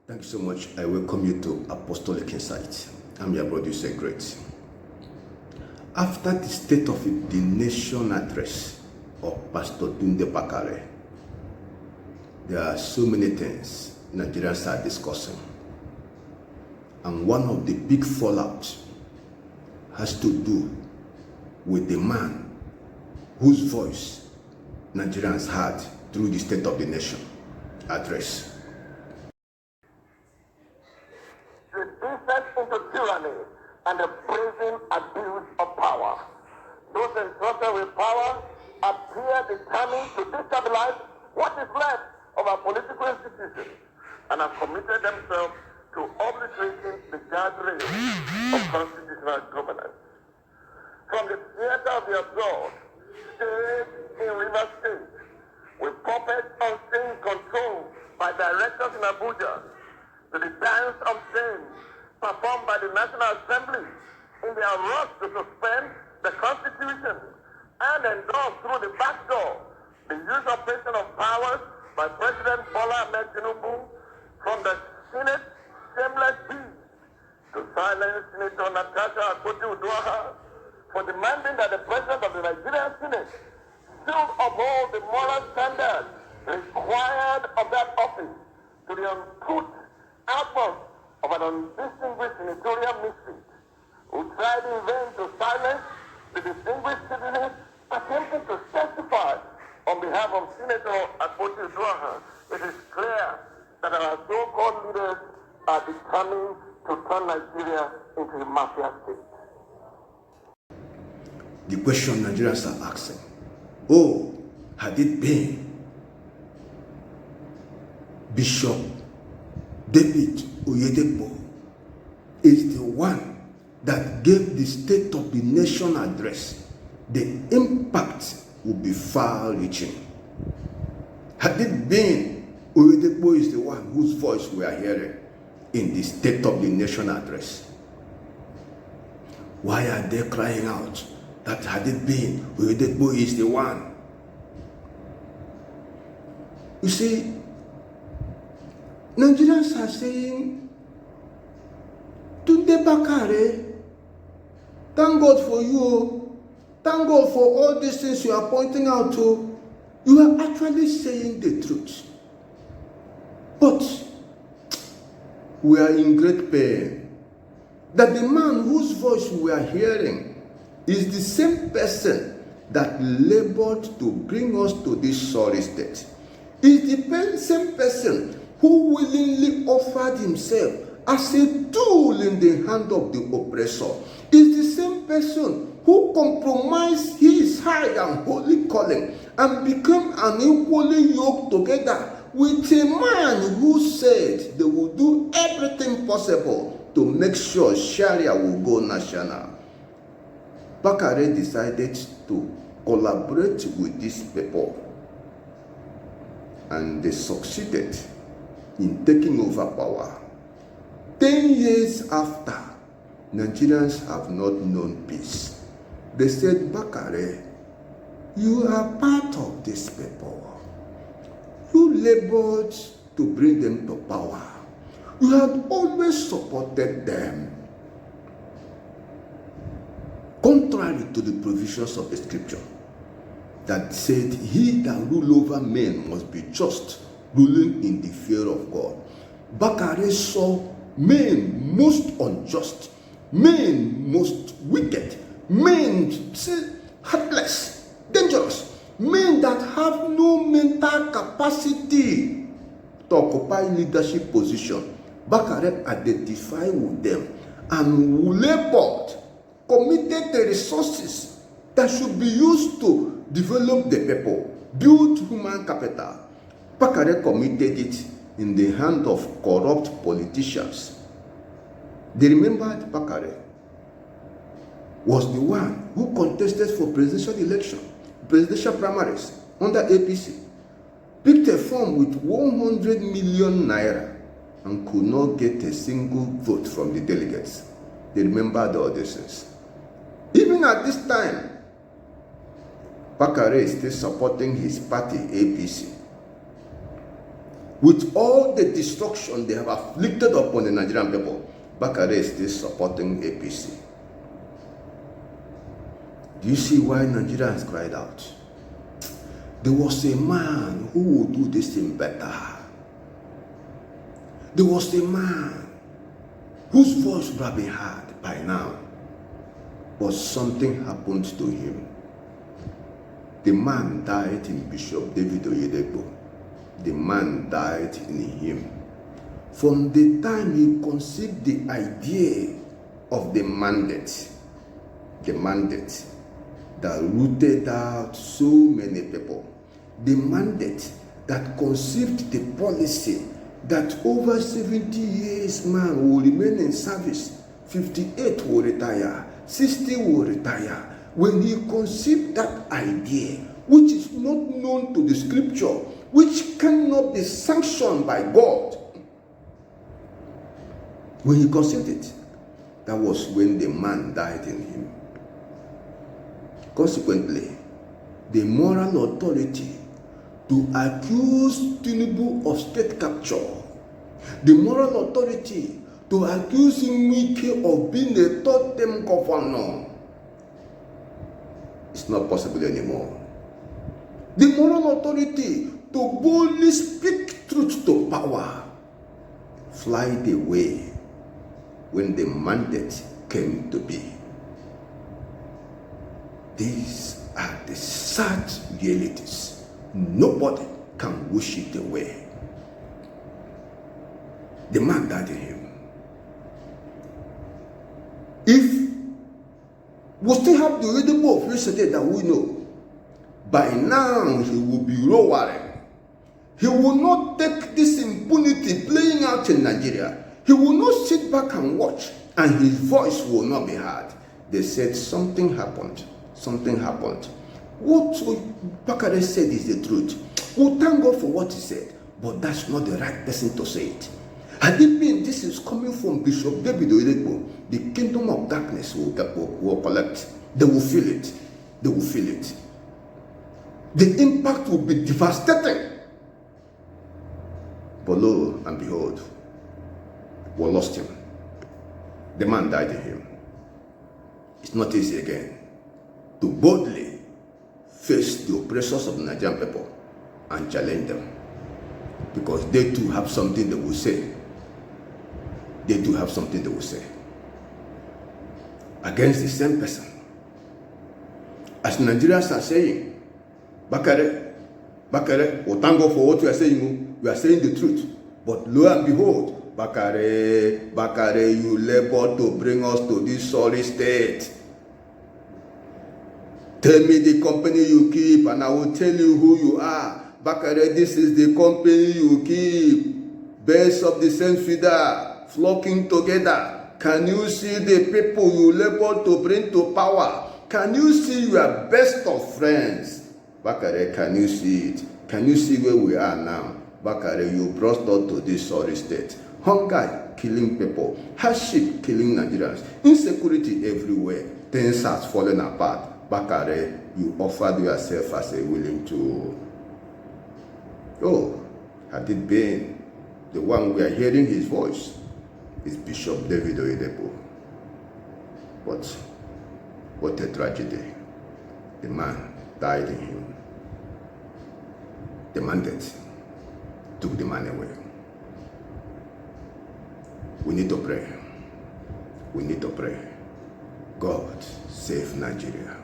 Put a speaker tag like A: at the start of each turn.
A: Thank you so much. I welcome you to Apostolic Insight. I'm your producer, Great. After the State of the Nation address of Pastor Bakare, there are so many things Nigerians are discussing. And one of the big fallouts has to do with the man whose voice Nigerians heard through the State of the Nation address.
B: The descent into tyranny and the brazen abuse of power. Those entrusted with power appear determined to destabilize what is left of our political institutions and have committed themselves to obliterating the guardrails of constitutional governance. From the theater of the absurd, staged in River State, with puppets on scene controlled by directors in Abuja, to the dance of shame performed by the National Assembly in their rush to suspend the Constitution and endorse through the back door the usurpation of powers by President Bola Ahmed Tinubu from the Senate shameless beast to silence Senator Natasha Akpoti-Uduaghan for demanding that the President of the Nigerian Senate still uphold the moral standards required of that office to the uncouth outburst of an undistinguished senatorial misfit who tried in vain to silence the distinguished citizens attempting to testify on behalf of Senator Akpoti-Uduaghan. It is clear that our so-called leaders are determined to turn Nigeria into a mafia state.
A: The question Nigerians are asking, had it been Bishop David Oyedepo is the one that gave the State of the Nation address, the impact would be far-reaching. Had it been Oyedepo is the one whose voice we are hearing in the State of the Nation address, why are they crying out that had it been Oyedepo is the one? You see, Nigerians are saying, Tunde Bakare, thank God for you. Thank God for all these things you are pointing out to. You are actually saying the truth. But we are in great pain that the man whose voice we are hearing is the same person that labored to bring us to this sorry state. Is the same person who willingly offered himself as a tool in the hand of the oppressor. Is the same person who compromised his high and holy calling and became unequally yoked together with a man who said they will do everything possible to make sure Sharia will go national. Bakare decided to collaborate with these people, and they succeeded in taking over power. 10 years after, Nigerians have not known peace. They said, Bakare, you are part of these people. You labored to bring them to power. You had always supported them, contrary to the provisions of the scripture that said, he that rule over men must be just, ruling in the fear of God. Bakare saw men most unjust, men most wicked, men heartless, dangerous, men that have no mental capacity to occupy leadership position. Bakare identified with them and labored, committed the resources that should be used to develop the people, build human capital. Bakare committed it in the hand of corrupt politicians. They remembered Bakare was the one who contested for presidential election, presidential primaries under APC, picked a form with 100 million naira and could not get a single vote from the delegates. They remembered all these things. Even at this time, Bakare is still supporting his party, APC. With all the destruction they have afflicted upon the Nigerian people, Bakare is still supporting APC. Do you see why Nigeria has cried out? There was a man who would do this thing better. There was a man whose voice would have been heard by now, but something happened to him. The man died in Bishop David Oyedepo. The man died in him. From the time he conceived the idea of the mandate that rooted out so many people, the mandate that conceived the policy that over 70 years man will remain in service, 58 will retire, 60 will retire. When he conceived that idea, which is not known to the scripture, which cannot be sanctioned by God, when he conceived it, that was when the man died in him. Consequently, the moral authority to accuse Tinubu of state capture, the moral authority to accuse Wike of being a third-term governor, it's not possible anymore. The moral authority to boldly speak truth to power flied away when the mandate came to be. These are the sad realities. Nobody can wish it away. The man died in him. If we still have the Oyedepo of yesterday that we know, by now he will be lowering. He will not take this impunity playing out in Nigeria. He will not sit back and watch, and his voice will not be heard. They said something happened. Something happened. What Bakare said is the truth. We'll thank God for what he said, but that's not the right person to say it. Had it been this is coming from Bishop David Oyedepo, the kingdom of darkness will collect. They will feel it. They will feel it. The impact will be devastating. But lo and behold, we lost him. The man died in him. It's not easy again to boldly face the oppressors of the Nigerian people and challenge them, because they too have something they will say. They do have something they will say against the same person. As Nigerians are saying, Bakare, we thank God for what you are saying. We are saying the truth. But lo and behold, Bakare, you labor to bring us to this sorry state. Tell me the company you keep and I will tell you who you are. Bakare, this is the company you keep. Birds of the same feather, flocking together. Can you see the people you labor to bring to power? Can you see your best of friends? Bakare, can you see it? Can you see where we are now? Bakare, you brought us to this sorry state. Hunger killing people, hardship killing Nigerians, insecurity everywhere. Things are falling apart. Bakare, you offered yourself as a willing tool. Oh, had it been the one we are hearing his voice is Bishop David Oyedepo. But what a tragedy. The man died in him. The mandate took the man away. We need to pray. We need to pray. God, save Nigeria.